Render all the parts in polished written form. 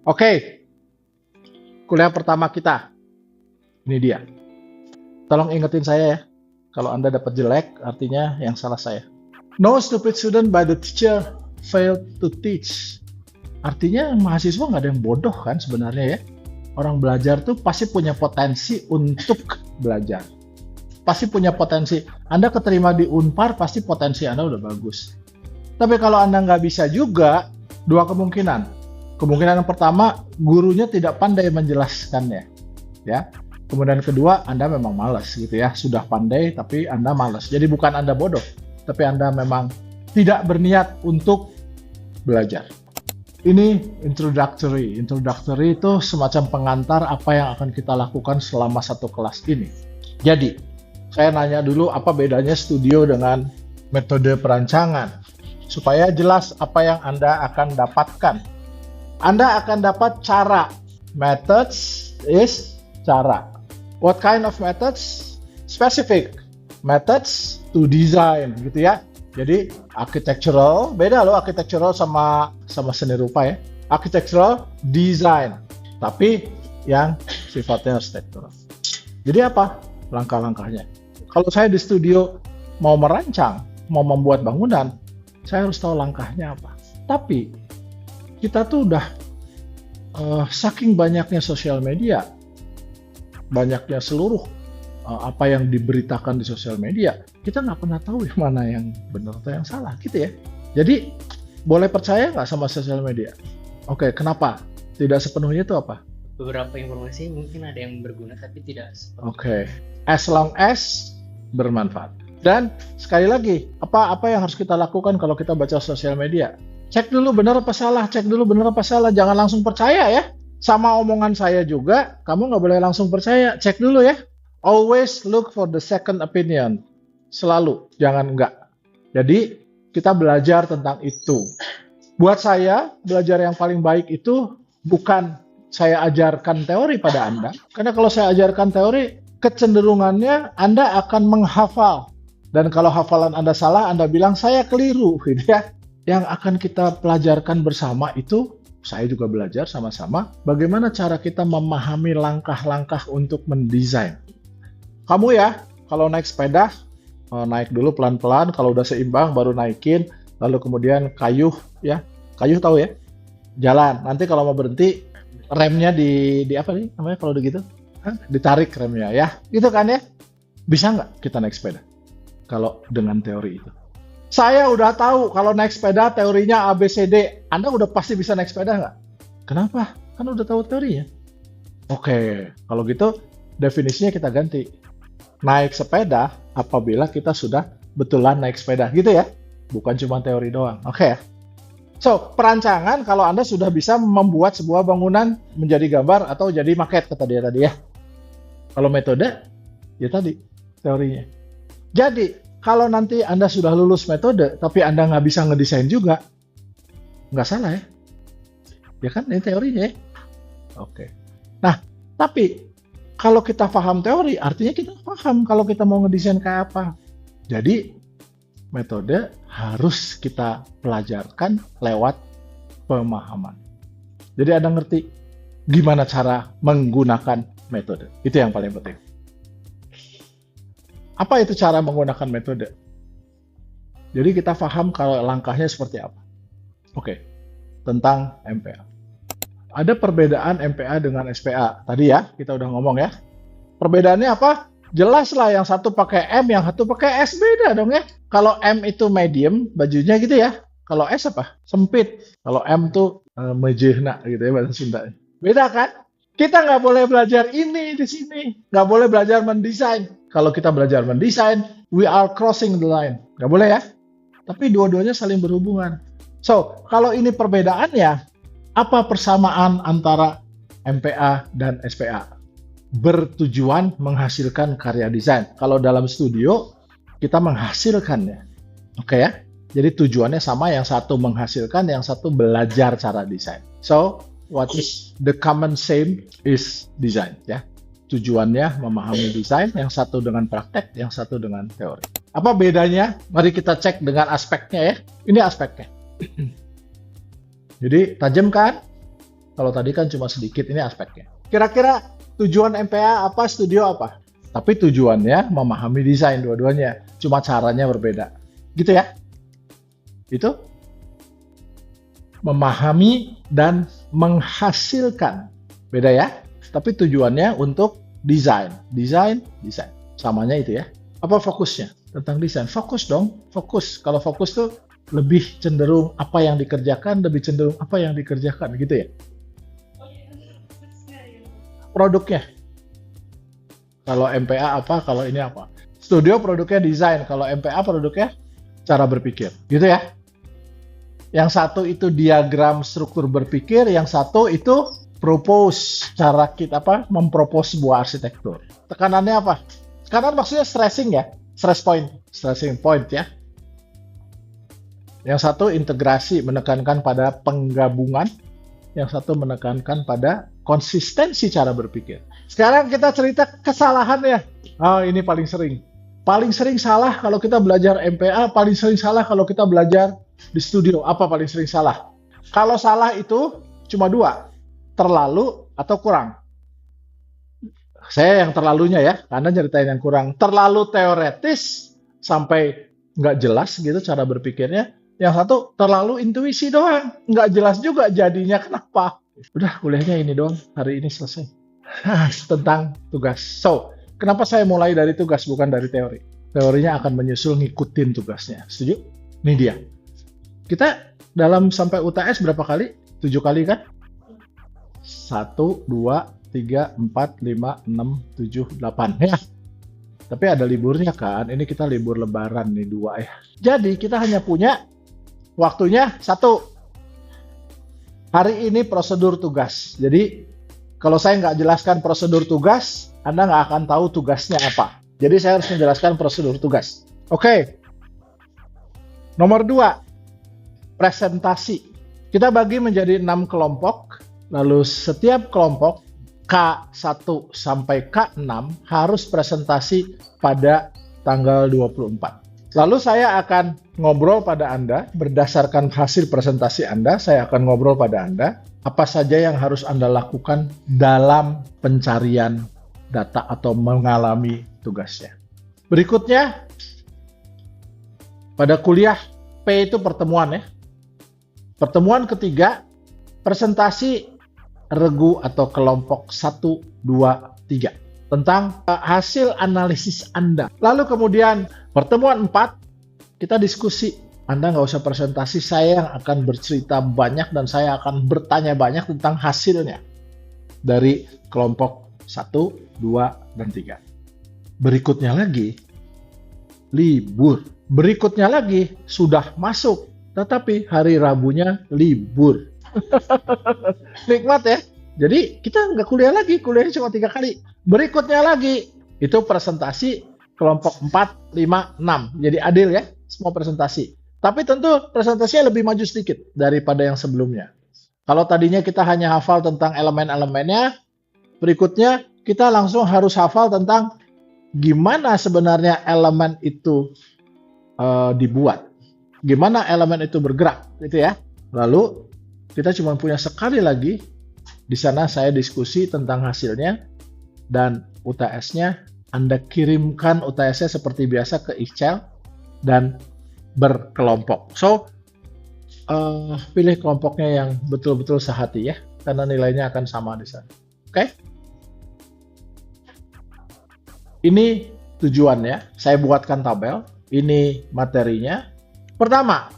Oke, kuliah pertama kita. Ini dia. Tolong ingetin saya ya. Kalau Anda dapat jelek, artinya yang salah saya. No stupid student by the teacher failed to teach. Artinya mahasiswa nggak ada yang bodoh kan sebenarnya ya. Orang belajar tuh pasti punya potensi untuk belajar. Pasti punya potensi. Anda keterima di Unpar, pasti potensi Anda udah bagus. Tapi kalau Anda nggak bisa juga, dua kemungkinan. Kemungkinan yang pertama, gurunya tidak pandai menjelaskannya. Ya. Kemudian kedua, Anda memang malas gitu ya. Sudah pandai, tapi Anda malas. Jadi bukan Anda bodoh, tapi Anda memang tidak berniat untuk belajar. Ini introductory. Introductory itu semacam pengantar apa yang akan kita lakukan selama satu kelas ini. Jadi, saya nanya dulu apa bedanya studio dengan metode perancangan. Supaya jelas apa yang Anda akan dapatkan. Anda akan dapat cara. Methods is cara. What kind of methods? Specific. Methods to design gitu ya. Jadi architectural, beda loh architectural sama seni rupa ya. Architectural design, tapi yang sifatnya architectural. Jadi apa langkah-langkahnya? Kalau saya di studio mau merancang, mau membuat bangunan, saya harus tahu langkahnya apa. Tapi kita tuh udah saking banyaknya sosial media, banyaknya seluruh apa yang diberitakan di sosial media, kita nggak pernah tahu yang mana yang benar atau yang salah gitu ya. Jadi boleh percaya nggak sama sosial media? Oke, kenapa? Tidak sepenuhnya itu apa? Beberapa informasi mungkin ada yang berguna tapi tidak sepenuhnya. Oke, as long as bermanfaat. Dan sekali lagi, apa yang harus kita lakukan kalau kita baca sosial media? Cek dulu benar apa salah, cek dulu benar apa salah, jangan langsung percaya ya. Sama omongan saya juga, kamu nggak boleh langsung percaya, cek dulu ya. Always look for the second opinion. Selalu, jangan enggak. Jadi, kita belajar tentang itu. Buat saya, belajar yang paling baik itu bukan saya ajarkan teori pada Anda. Karena kalau saya ajarkan teori, kecenderungannya Anda akan menghafal. Dan kalau hafalan Anda salah, Anda bilang, saya keliru. Gitu ya. Yang akan kita pelajarkan bersama itu, saya juga belajar sama-sama, bagaimana cara kita memahami langkah-langkah untuk mendesain. Kamu ya, kalau naik sepeda, naik dulu pelan-pelan, kalau udah seimbang baru naikin, lalu kemudian kayuh ya, kayuh tahu ya, jalan. Nanti kalau mau berhenti, remnya di apa nih namanya kalau udah gitu? Ditarik remnya ya, gitu kan ya. Bisa nggak kita naik sepeda? Kalau dengan teori itu. Saya udah tahu kalau naik sepeda teorinya ABCD, Anda udah pasti bisa naik sepeda nggak? Kenapa? Kan udah tahu teorinya. Oke, kalau gitu definisinya kita ganti. Naik sepeda apabila kita sudah betulan naik sepeda gitu ya, bukan cuma teori doang. Oke ya. So, perancangan kalau Anda sudah bisa membuat sebuah bangunan menjadi gambar atau jadi maket kata dia tadi ya. Kalau metode ya tadi teorinya. Jadi kalau nanti Anda sudah lulus metode tapi Anda nggak bisa ngedesain juga, nggak salah ya. Ya kan ini teorinya ya. Oke. Nah, tapi kalau kita paham teori, artinya kita paham kalau kita mau ngedesain kayak apa. Jadi, metode harus kita pelajarkan lewat pemahaman. Jadi, Anda ngerti gimana cara menggunakan metode. Itu yang paling penting. Apa itu cara menggunakan metode? Jadi, kita paham kalau langkahnya seperti apa. Oke, tentang MPA. Ada perbedaan MPA dengan SPA. Tadi ya, kita udah ngomong ya. Perbedaannya apa? Jelas lah, yang satu pakai M, yang satu pakai S, beda dong ya. Kalau M itu medium, bajunya gitu ya. Kalau S apa? Sempit. Kalau M tuh mejehna gitu ya bahasa Sunda. Beda kan? Kita nggak boleh belajar ini di sini. Nggak boleh belajar mendesain. Kalau kita belajar mendesain, we are crossing the line. Nggak boleh ya. Tapi dua-duanya saling berhubungan. So, kalau ini perbedaannya, apa persamaan antara MPA dan SPA? Bertujuan menghasilkan karya desain. Kalau dalam studio, kita menghasilkannya. Oke ya? Jadi tujuannya sama, yang satu menghasilkan, yang satu belajar cara desain. So, what is the common same is design ya. Tujuannya memahami desain, yang satu dengan praktek, yang satu dengan teori. Apa bedanya? Mari kita cek dengan aspeknya ya. Ini aspeknya. Jadi tajam kan? Kalau tadi kan cuma sedikit, ini aspeknya. Kira-kira tujuan MPA apa, studio apa? Tapi tujuannya memahami desain dua-duanya. Cuma caranya berbeda. Gitu ya? Itu memahami dan menghasilkan. Beda ya? Tapi tujuannya untuk desain. Desain. Samanya itu ya. Apa fokusnya? Tentang desain. Fokus dong. Fokus. Kalau fokus tuh lebih cenderung apa yang dikerjakan, lebih cenderung apa yang dikerjakan. Gitu ya? Produknya. Kalau MPA apa, kalau ini apa. Studio produknya desain, kalau MPA produknya cara berpikir. Gitu ya. Yang satu itu diagram struktur berpikir, yang satu itu propose, cara kita mempropose sebuah arsitektur. Tekanannya apa? Tekanan maksudnya stressing ya, stressing point ya. Yang satu integrasi, menekankan pada penggabungan, yang satu menekankan pada konsistensi cara berpikir. Sekarang kita cerita kesalahannya. Ini paling sering. Paling sering salah kalau kita belajar MPA, paling sering salah kalau kita belajar di studio. Apa paling sering salah? Kalau salah itu cuma dua, terlalu atau kurang. Saya yang terlalunya ya, karena ceritain yang kurang. Terlalu teoretis sampai nggak jelas gitu cara berpikirnya. Yang satu terlalu intuisi doang, nggak jelas juga jadinya kenapa. Udah kuliahnya ini doang, hari ini selesai. Tentang tugas. So, kenapa saya mulai dari tugas bukan dari teori? Teorinya akan menyusul ngikutin tugasnya. Setuju? Ini dia. Kita dalam sampai UTS berapa kali? 7 kali kan? 1, 2, 3, 4, 5, 6, 7, 8. Ya. Tapi ada liburnya kan? Ini kita libur lebaran nih 2 ya. Jadi kita hanya punya waktunya 1. Hari ini prosedur tugas. Jadi kalau saya nggak jelaskan prosedur tugas, Anda nggak akan tahu tugasnya apa. Jadi saya harus menjelaskan prosedur tugas. Oke. Nomor 2, presentasi. Kita bagi menjadi 6 kelompok, lalu setiap kelompok K1 sampai K6 harus presentasi pada tanggal 24. Lalu saya akan ngobrol pada Anda, berdasarkan hasil presentasi Anda, saya akan ngobrol pada Anda, apa saja yang harus Anda lakukan dalam pencarian data atau mengalami tugasnya. Berikutnya, pada kuliah P itu pertemuan ya. Pertemuan ketiga, presentasi regu atau kelompok 1, 2, 3 tentang hasil analisis Anda. Lalu kemudian pertemuan 4, kita diskusi. Anda nggak usah presentasi, saya yang akan bercerita banyak dan saya akan bertanya banyak tentang hasilnya dari kelompok 1, 2, dan 3. Berikutnya lagi, libur. Berikutnya lagi, sudah masuk. Tetapi hari Rabunya libur. Nikmat ya. Jadi kita nggak kuliah lagi, kuliahnya cuma 3 kali. Berikutnya lagi, itu presentasi kelompok 4, 5, 6. Jadi adil ya, semua presentasi. Tapi tentu presentasinya lebih maju sedikit daripada yang sebelumnya. Kalau tadinya kita hanya hafal tentang elemen-elemennya, berikutnya kita langsung harus hafal tentang gimana sebenarnya elemen itu dibuat. Gimana elemen itu bergerak, gitu ya. Lalu kita cuma punya sekali lagi. Di sana saya diskusi tentang hasilnya dan UTS-nya Anda kirimkan UTS-nya seperti biasa ke Excel dan berkelompok. So, pilih kelompoknya yang betul-betul sehati ya, karena nilainya akan sama di sana. Oke? Ini tujuannya, saya buatkan tabel. Ini materinya. Pertama,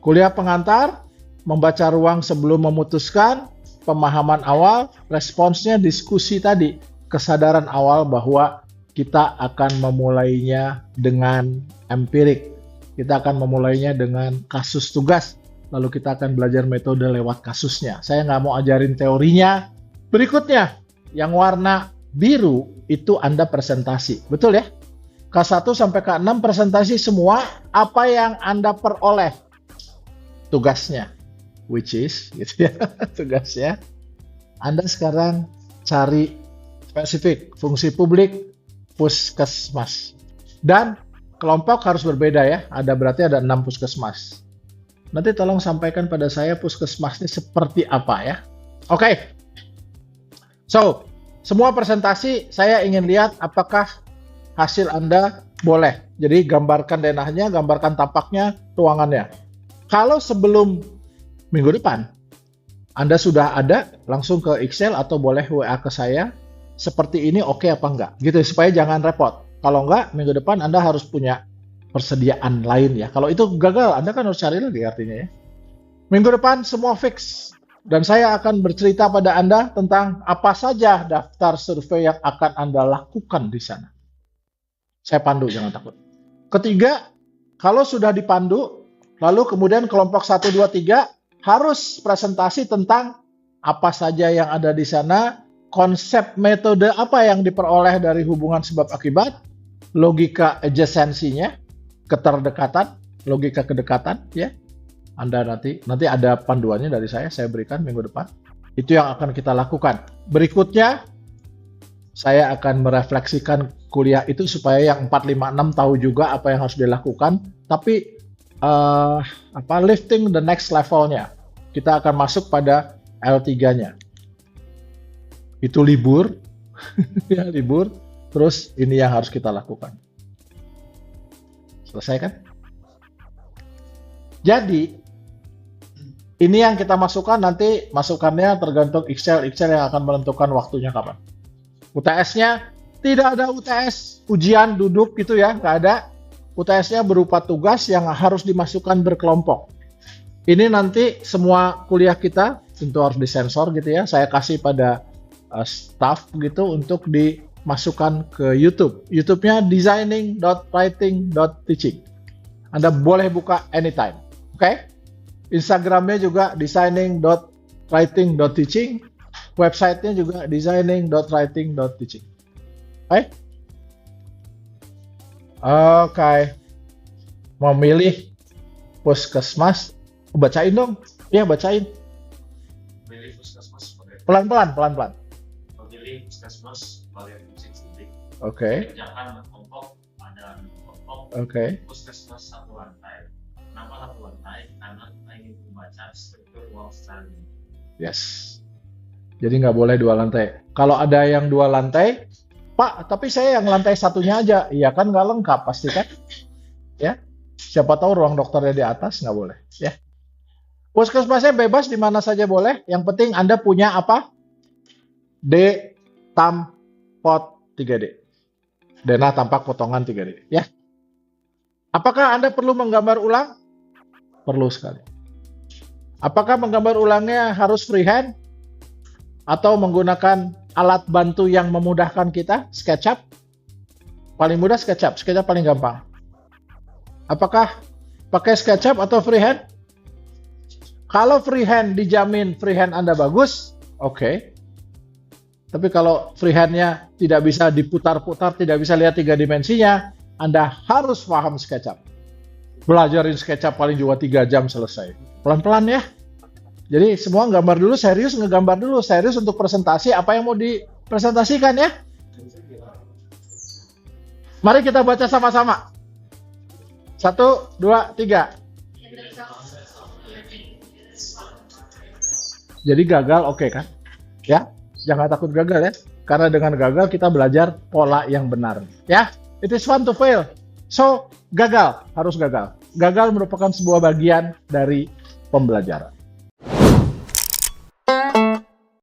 kuliah pengantar, membaca ruang sebelum memutuskan, pemahaman awal, responsnya diskusi tadi, kesadaran awal bahwa kita akan memulainya dengan empirik. Kita akan memulainya dengan kasus tugas, lalu kita akan belajar metode lewat kasusnya. Saya nggak mau ajarin teorinya. Berikutnya, yang warna biru itu Anda presentasi. Betul ya? K1 sampai K6 presentasi semua apa yang Anda peroleh. Tugasnya. Which is, gitu ya, tugasnya. Anda sekarang cari spesifik, fungsi publik, puskesmas. Dan kelompok harus berbeda ya, berarti ada 6 puskesmas. Nanti tolong sampaikan pada saya puskesmasnya seperti apa ya. Oke. So, semua presentasi saya ingin lihat apakah hasil Anda boleh. Jadi gambarkan denahnya, gambarkan tampaknya, ruangannya. Kalau sebelum minggu depan Anda sudah ada, langsung ke Excel atau boleh WA ke saya. Seperti ini oke apa enggak? Gitu supaya jangan repot. Kalau enggak, minggu depan Anda harus punya persediaan lain ya. Kalau itu gagal, Anda kan harus cari lagi artinya ya. Minggu depan semua fix. Dan saya akan bercerita pada Anda tentang apa saja daftar survei yang akan Anda lakukan di sana. Saya pandu, jangan takut. Ketiga, kalau sudah dipandu, lalu kemudian kelompok 1, 2, 3 harus presentasi tentang apa saja yang ada di sana, konsep metode apa yang diperoleh dari hubungan sebab akibat, logika adjacensinya, keterdekatan, logika kedekatan, ya. Anda nanti ada panduannya dari saya berikan minggu depan. Itu yang akan kita lakukan. Berikutnya, saya akan merefleksikan kuliah itu supaya yang 4, 5, 6 tahu juga apa yang harus dilakukan. Tapi lifting the next levelnya. Kita akan masuk pada L3-nya. Itu libur, ya libur. Terus ini yang harus kita lakukan. Selesai kan? Jadi ini yang kita masukkan, nanti masukannya tergantung Excel yang akan menentukan waktunya kapan. UTS-nya tidak ada UTS ujian duduk gitu ya, nggak ada. UTS-nya berupa tugas yang harus dimasukkan berkelompok. Ini nanti semua kuliah kita tentu harus disensor gitu ya. Saya kasih pada staff gitu untuk dimasukkan ke YouTube. YouTube-nya designing.writing.teaching. Anda boleh buka anytime. Oke? Instagram-nya juga designing.writing.teaching. Website-nya juga designing.writing.teaching. Oke? Oke. Mau milih puskesmas? Bacain dong. Ya, bacain. Memilih puskesmas Pelan-pelan. memilih puskesmas bagian fisik sendiri. Oke. Kerjakan berkelompok pada kelompok Oke. puskesmas satu lantai. Kenapa satu lantai? Karena kita ingin membaca struktur ruang secara ini. Yes. Jadi nggak boleh 2 lantai. Kalau ada yang 2 lantai, Pak, tapi saya yang lantai satunya aja. Iya kan nggak lengkap pasti kan? Ya. Siapa tahu ruang dokternya di atas, nggak boleh. Ya. Puskesmasnya bebas di mana saja boleh. Yang penting Anda punya apa? Tampot 3D. Denah tampak potongan 3D. Ya. Apakah Anda perlu menggambar ulang? Perlu sekali. Apakah menggambar ulangnya harus freehand? Atau menggunakan alat bantu yang memudahkan kita? SketchUp? Paling mudah SketchUp. SketchUp paling gampang. Apakah pakai SketchUp atau freehand? Kalau freehand dijamin freehand Anda bagus, oke. Tapi kalau freehandnya tidak bisa diputar-putar, tidak bisa lihat 3 dimensinya, Anda harus paham SketchUp. Belajarin SketchUp paling juga 3 jam selesai. Pelan-pelan ya. Jadi semua gambar dulu, serius ngegambar dulu, serius untuk presentasi apa yang mau dipresentasikan ya. Mari kita baca sama-sama. 1, 2, 3. Jadi gagal oke kan? Ya, jangan takut gagal ya. Karena dengan gagal kita belajar pola yang benar. Ya, it is fun to fail. So, gagal, harus gagal. Gagal merupakan sebuah bagian dari pembelajaran.